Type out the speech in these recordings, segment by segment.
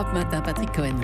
Europe Matin, Patrick Cohen.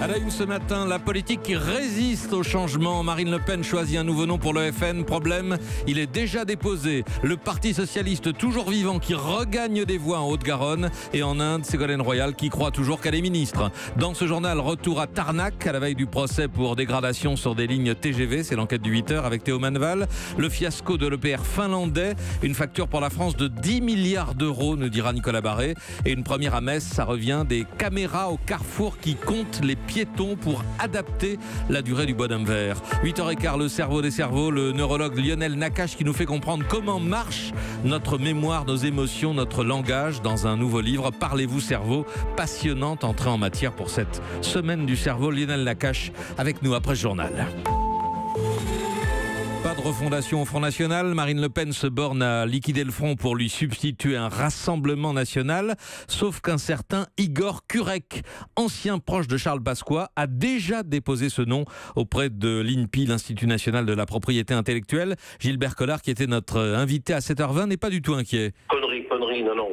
À la une ce matin, la politique qui résiste au changement. Marine Le Pen choisit un nouveau nom pour le FN. Problème, il est déjà déposé. Le Parti Socialiste, toujours vivant, qui regagne des voix en Haute-Garonne. Et en Inde, Ségolène Royal qui croit toujours qu'elle est ministre. Dans ce journal, retour à Tarnac, à la veille du procès pour dégradation sur des lignes TGV. C'est l'enquête du 8h avec Théo Manval. Le fiasco de l'EPR finlandais. Une facture pour la France de 10 milliards d'euros, nous dira Nicolas Barré. Et une première à Metz, ça revient des caméras au carrefour qui comptent les piétons pour adapter la durée du bonhomme vert. 8h15, le cerveau des cerveaux, le neurologue Lionel Nakache qui nous fait comprendre comment marche notre mémoire, nos émotions, notre langage dans un nouveau livre, Parlez-vous cerveau, passionnante entrée en matière pour cette semaine du cerveau. Lionel Nakache avec nous après ce journal. Pas de refondation au Front National. Marine Le Pen se borne à liquider le Front pour lui substituer un Rassemblement National. Sauf qu'un certain Igor Kurek, ancien proche de Charles Pasqua, a déjà déposé ce nom auprès de l'INPI, l'Institut National de la Propriété Intellectuelle. Gilbert Collard, qui était notre invité à 7h20, n'est pas du tout inquiet. Connerie, non,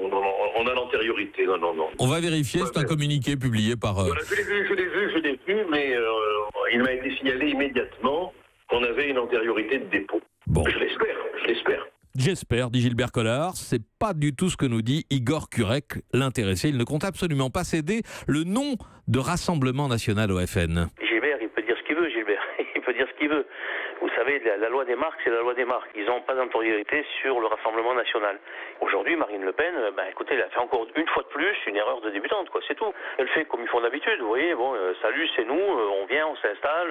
on a l'antériorité, non. On va vérifier, c'est un communiqué publié par... Voilà, je l'ai vu, mais il m'a été signalé immédiatement qu'on avait une antériorité de dépôt. Bon. Je l'espère. J'espère, dit Gilbert Collard. C'est pas du tout ce que nous dit Igor Kurek, l'intéressé. Il ne compte absolument pas céder le nom de Rassemblement National au FN. Gilbert, il peut dire ce qu'il veut, Il peut dire ce qu'il veut. Vous savez, la loi des marques, c'est la loi des marques. Ils n'ont pas d'antériorité sur le Rassemblement National. Aujourd'hui, Marine Le Pen, écoutez, elle a fait encore une fois de plus une erreur de débutante, quoi. C'est tout. Elle fait comme ils font d'habitude. Vous voyez, salut, c'est nous, on vient, on s'installe,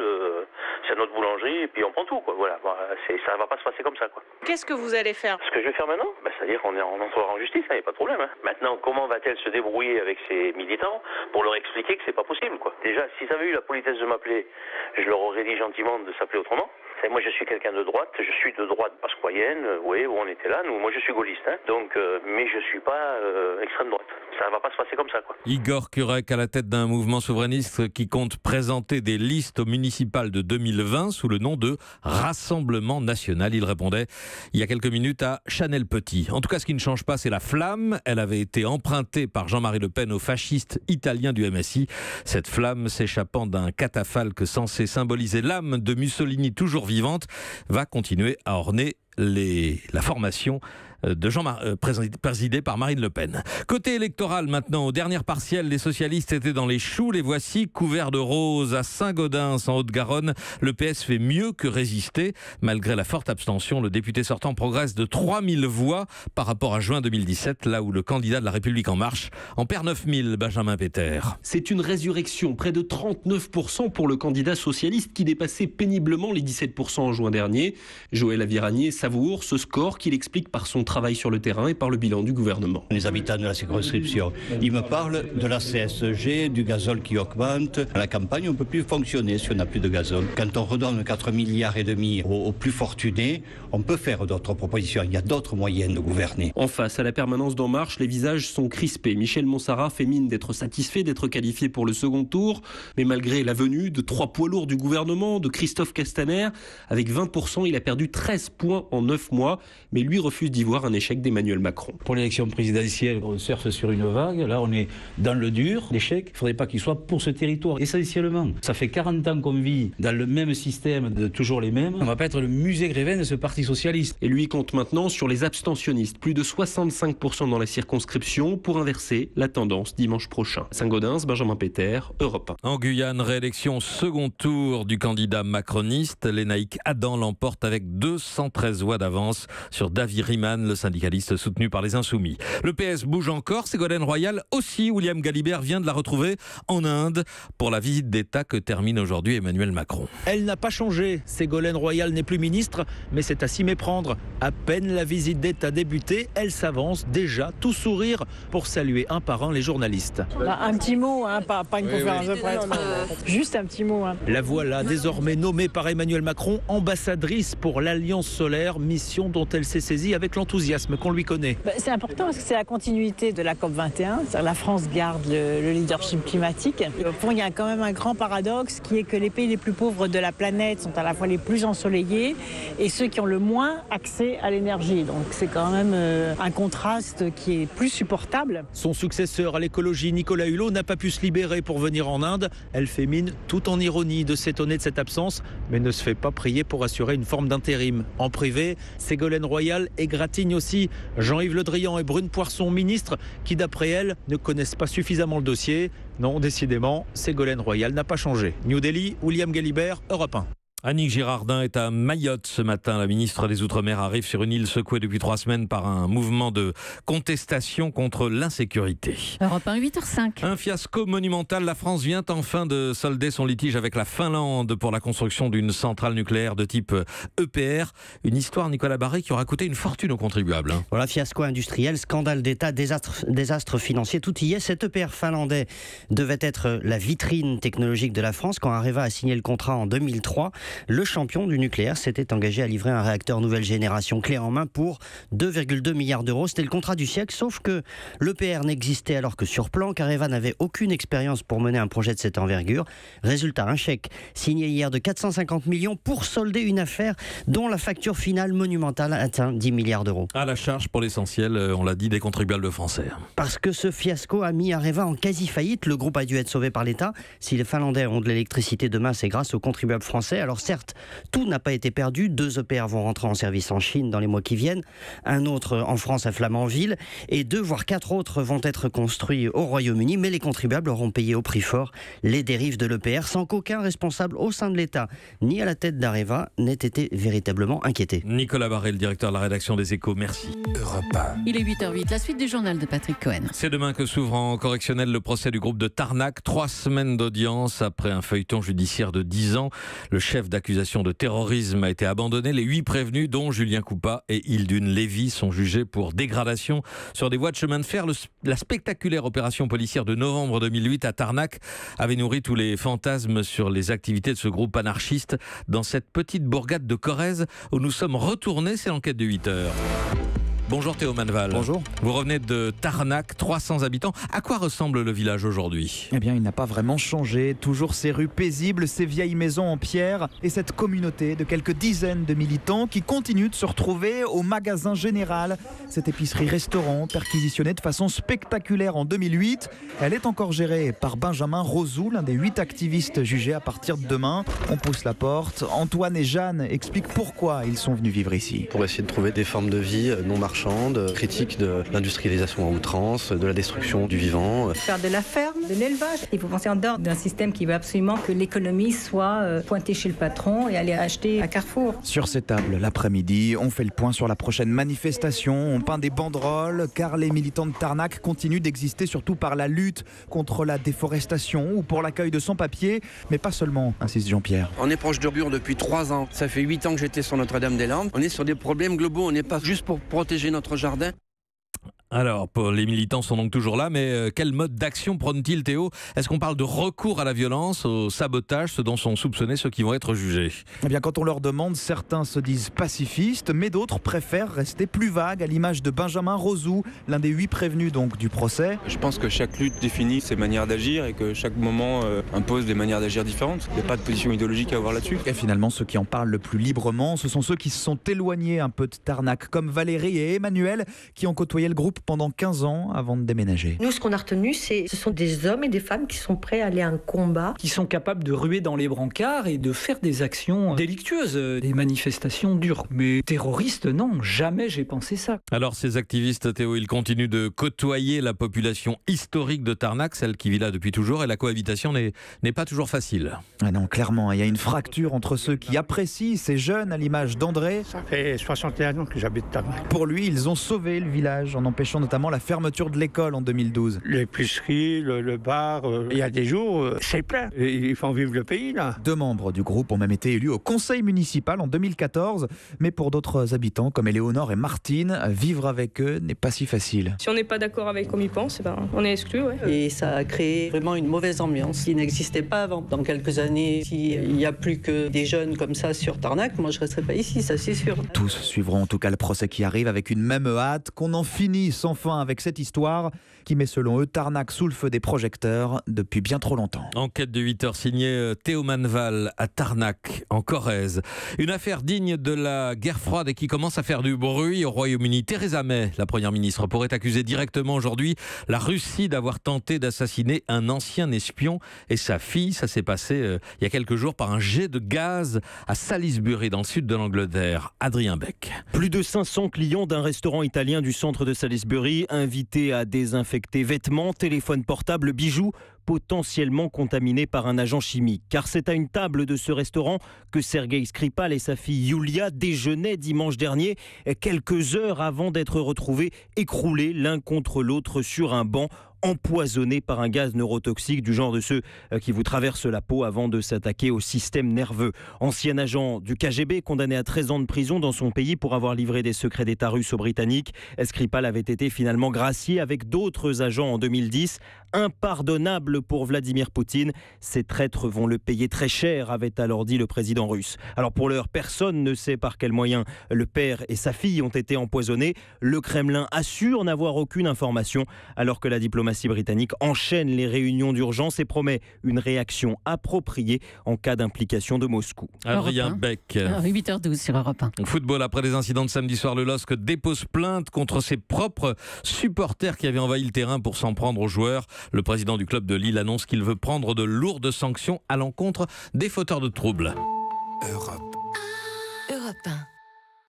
c'est notre boulangerie, et puis on prend tout, quoi. Voilà, ça va pas se passer comme ça, quoi. Qu'est-ce que vous allez faire? Ce que je vais faire maintenant, c'est-à-dire qu'on entrera en justice, il n'y a pas de problème. Maintenant, comment va-t-elle se débrouiller avec ses militants pour leur expliquer que c'est pas possible, quoi. Déjà, s'ils avaient eu la politesse de m'appeler, je leur aurais dit gentiment de s'appeler autrement. Moi, je suis quelqu'un de droite, je suis de droite pasquoienne, où on était là. Moi, je suis gaulliste, mais je suis pas extrême droite. Ça va pas se passer comme ça, quoi. Igor Kurek à la tête d'un mouvement souverainiste qui compte présenter des listes aux municipales de 2020 sous le nom de Rassemblement National. Il répondait il y a quelques minutes à Chanel Petit. En tout cas, ce qui ne change pas, c'est la flamme. Elle avait été empruntée par Jean-Marie Le Pen aux fascistes italiens du MSI. Cette flamme, s'échappant d'un catafalque censé symboliser l'âme de Mussolini toujours vivante, va continuer à orner la formation de présidée par Marine Le Pen. Côté électoral maintenant, aux dernières partielles, les socialistes étaient dans les choux. Les voici couverts de rose à Saint-Gaudens en Haute-Garonne. Le PS fait mieux que résister. Malgré la forte abstention, le député sortant progresse de 3000 voix par rapport à juin 2017, là où le candidat de la République En Marche en perd 9000, Benjamin Péter. C'est une résurrection, près de 39% pour le candidat socialiste qui dépassait péniblement les 17% en juin dernier. Joël Aviragné savoure ce score qu'il explique par son travail sur le terrain et par le bilan du gouvernement. Les habitants de la circonscription, ils me parlent de la CSG, du gazole qui augmente. À la campagne, on ne peut plus fonctionner si on n'a plus de gazole. Quand on redonne 4,5 milliards aux plus fortunés, on peut faire d'autres propositions. Il y a d'autres moyens de gouverner. En face, à la permanence d'En Marche, les visages sont crispés. Michel Monsara fait mine d'être satisfait d'être qualifié pour le second tour. Mais malgré la venue de 3 poids lourds du gouvernement, de Christophe Castaner, avec 20%, il a perdu 13 points en 9 mois. Mais lui refuse d'y voir un échec d'Emmanuel Macron. Pour l'élection présidentielle, on surfe sur une vague. Là, on est dans le dur. L'échec, il ne faudrait pas qu'il soit pour ce territoire. Essentiellement, ça fait 40 ans qu'on vit dans le même système, de toujours les mêmes. On ne va pas être le musée Grévin de ce parti socialiste. Et lui compte maintenant sur les abstentionnistes. Plus de 65% dans la circonscription pour inverser la tendance dimanche prochain. Saint-Gaudens, Benjamin Péter, Europe 1. En Guyane, réélection second tour du candidat macroniste. Lénaïque Adam l'emporte avec 213 voix d'avance sur David Riemann, le syndicaliste soutenu par les Insoumis. Le PS bouge encore. Ségolène Royal aussi. William Galibert vient de la retrouver en Inde pour la visite d'État que termine aujourd'hui Emmanuel Macron. Elle n'a pas changé. Ségolène Royal n'est plus ministre, mais c'est à s'y méprendre. À peine la visite d'État débutée, elle s'avance déjà tout sourire pour saluer un par un les journalistes. Un petit mot, pas une conférence de presse. Juste un petit mot. La voilà désormais nommée par Emmanuel Macron ambassadrice pour l'Alliance solaire. nucléaire, mission dont elle s'est saisie avec l'enthousiasme qu'on lui connaît. C'est important parce que c'est la continuité de la COP21. La France garde le leadership climatique. Au fond, il y a quand même un grand paradoxe qui est que les pays les plus pauvres de la planète sont à la fois les plus ensoleillés et ceux qui ont le moins accès à l'énergie. Donc c'est quand même un contraste qui est plus supportable. Son successeur à l'écologie, Nicolas Hulot, n'a pas pu se libérer pour venir en Inde. Elle fait mine, tout en ironie, de s'étonner de cette absence, mais ne se fait pas prier pour assurer une forme d'intérim. En privé, Ségolène Royal égratigne aussi Jean-Yves Le Drian et Brune Poirson, ministres, qui d'après elle ne connaissent pas suffisamment le dossier. Non, décidément, Ségolène Royal n'a pas changé. New Delhi, William Galibert, Europe 1. Annick Girardin est à Mayotte ce matin. La ministre des Outre-mer arrive sur une île secouée depuis 3 semaines par un mouvement de contestation contre l'insécurité. Europe 1, 8h05. Un fiasco monumental. La France vient enfin de solder son litige avec la Finlande pour la construction d'une centrale nucléaire de type EPR. Une histoire, Nicolas Barré, qui aura coûté une fortune aux contribuables. Voilà, fiasco industriel, scandale d'État, désastre financier, tout y est. Cet EPR finlandais devait être la vitrine technologique de la France quand Areva a signé le contrat en 2003. Le champion du nucléaire s'était engagé à livrer un réacteur nouvelle génération clé en main pour 2,2 milliards d'euros. C'était le contrat du siècle, sauf que l'EPR n'existait alors que sur plan, car Areva n'avait aucune expérience pour mener un projet de cette envergure. Résultat, un chèque signé hier de 450 millions pour solder une affaire dont la facture finale monumentale atteint 10 milliards d'euros. À la charge pour l'essentiel, on l'a dit, des contribuables français. Parce que ce fiasco a mis Areva en quasi-faillite, le groupe a dû être sauvé par l'État. Si les Finlandais ont de l'électricité demain, c'est grâce aux contribuables français. Alors certes, tout n'a pas été perdu. 2 EPR vont rentrer en service en Chine dans les mois qui viennent, un autre en France à Flamanville, et 2 voire 4 autres vont être construits au Royaume-Uni, mais les contribuables auront payé au prix fort les dérives de l'EPR sans qu'aucun responsable au sein de l'État, ni à la tête d'Areva, n'ait été véritablement inquiété. Nicolas Barré, le directeur de la rédaction des Échos, merci. Europe 1. Il est 8h08, la suite du journal de Patrick Cohen. C'est demain que s'ouvre en correctionnel le procès du groupe de Tarnac. 3 semaines d'audience après un feuilleton judiciaire de 10 ans. Le chef d'accusation de terrorisme a été abandonné. Les 8 prévenus, dont Julien Coupat et Hildune Lévy, sont jugés pour dégradation sur des voies de chemin de fer. La spectaculaire opération policière de novembre 2008 à Tarnac avait nourri tous les fantasmes sur les activités de ce groupe anarchiste dans cette petite bourgade de Corrèze où nous sommes retournés. C'est l'enquête de 8 heures. Bonjour Théo Manval. Bonjour. Vous revenez de Tarnac, 300 habitants. À quoi ressemble le village aujourd'hui ? Eh bien, il n'a pas vraiment changé. Toujours ces rues paisibles, ces vieilles maisons en pierre et cette communauté de quelques dizaines de militants qui continuent de se retrouver au magasin général. Cette épicerie-restaurant perquisitionnée de façon spectaculaire en 2008. Elle est encore gérée par Benjamin Rosou, l'un des 8 activistes jugés à partir de demain. On pousse la porte. Antoine et Jeanne expliquent pourquoi ils sont venus vivre ici. Pour essayer de trouver des formes de vie non marchandes, critique de l'industrialisation à outrance, de la destruction du vivant. Faire de la ferme, de l'élevage. Il faut penser en dehors d'un système qui veut absolument que l'économie soit pointée chez le patron et aller acheter à Carrefour. Sur ces tables, l'après-midi, on fait le point sur la prochaine manifestation. On peint des banderoles car les militants de Tarnac continuent d'exister surtout par la lutte contre la déforestation ou pour l'accueil de sans-papiers, mais pas seulement, insiste Jean-Pierre. On est proche d'Urbure depuis 3 ans. Ça fait 8 ans que j'étais sur Notre-Dame-des-Landes. On est sur des problèmes globaux. On n'est pas juste pour protéger notre jardin. Alors, les militants sont donc toujours là, mais quel mode d'action prônent-ils, Théo ? Est-ce qu'on parle de recours à la violence, au sabotage, ce dont sont soupçonnés ceux qui vont être jugés ? Eh bien, quand on leur demande, certains se disent pacifistes, mais d'autres préfèrent rester plus vagues, à l'image de Benjamin Rosou, l'un des 8 prévenus donc du procès. Je pense que chaque lutte définit ses manières d'agir et que chaque moment impose des manières d'agir différentes. Il n'y a pas de position idéologique à avoir là-dessus. Et finalement, ceux qui en parlent le plus librement, ce sont ceux qui se sont éloignés un peu de Tarnac, comme Valérie et Emmanuel, qui ont côtoyé le groupe pendant 15 ans avant de déménager. Nous, ce qu'on a retenu, ce sont des hommes et des femmes qui sont prêts à aller à un combat. Qui sont capables de ruer dans les brancards et de faire des actions délictueuses, des manifestations dures. Mais terroristes, non, jamais j'ai pensé ça. Alors ces activistes, Théo, ils continuent de côtoyer la population historique de Tarnac, celle qui vit là depuis toujours, et la cohabitation n'est pas toujours facile. Ah non, clairement, il y a une fracture entre ceux qui apprécient ces jeunes, à l'image d'André. Ça fait 61 ans que j'habite Tarnac. Pour lui, ils ont sauvé le village en empêchant sachant notamment la fermeture de l'école en 2012. L'épicerie, le bar, il y a des jours, c'est plein. Et il faut en vivre le pays, là. 2 membres du groupe ont même été élus au conseil municipal en 2014. Mais pour d'autres habitants, comme Éléonore et Martine, vivre avec eux n'est pas si facile. Si on n'est pas d'accord avec comme ils pensent, on est exclu. Ouais. Et ça a créé vraiment une mauvaise ambiance qui n'existait pas avant. Dans quelques années, s'il n'y a plus que des jeunes comme ça sur Tarnac, moi je ne resterai pas ici, ça c'est sûr. Tous suivront en tout cas le procès qui arrive avec une même hâte, qu'on en finisse sans fin avec cette histoire qui met selon eux Tarnac sous le feu des projecteurs depuis bien trop longtemps. Enquête de 8h signée Théo Manval à Tarnac, en Corrèze. Une affaire digne de la guerre froide et qui commence à faire du bruit au Royaume-Uni. Theresa May, la première ministre, pourrait accuser directement aujourd'hui la Russie d'avoir tenté d'assassiner un ancien espion et sa fille. Ça s'est passé il y a quelques jours par un jet de gaz à Salisbury, dans le sud de l'Angleterre. Adrien Beck. Plus de 500 clients d'un restaurant italien du centre de Salisbury, invités à désinfecter vêtements, téléphones portables, bijoux, potentiellement contaminés par un agent chimique. Car c'est à une table de ce restaurant que Sergei Skripal et sa fille Yulia déjeunaient dimanche dernier, quelques heures avant d'être retrouvés écroulés l'un contre l'autre sur un banc, empoisonnés par un gaz neurotoxique du genre de ceux qui vous traversent la peau avant de s'attaquer au système nerveux. Ancien agent du KGB, condamné à 13 ans de prison dans son pays pour avoir livré des secrets d'État russes aux Britanniques, Skripal avait été finalement gracié avec d'autres agents en 2010. Impardonnable pour Vladimir Poutine. Ces traîtres vont le payer très cher, avait alors dit le président russe. Alors pour l'heure, personne ne sait par quels moyens le père et sa fille ont été empoisonnés. Le Kremlin assure n'avoir aucune information, alors que la diplomatie britannique enchaîne les réunions d'urgence et promet une réaction appropriée en cas d'implication de Moscou. Adrien Beck. 8h12 sur Europe 1. Football, après les incidents de samedi soir, le LOSC dépose plainte contre ses propres supporters qui avaient envahi le terrain pour s'en prendre aux joueurs. Le président du club de Lille annonce qu'il veut prendre de lourdes sanctions à l'encontre des fauteurs de troubles. Europe 1.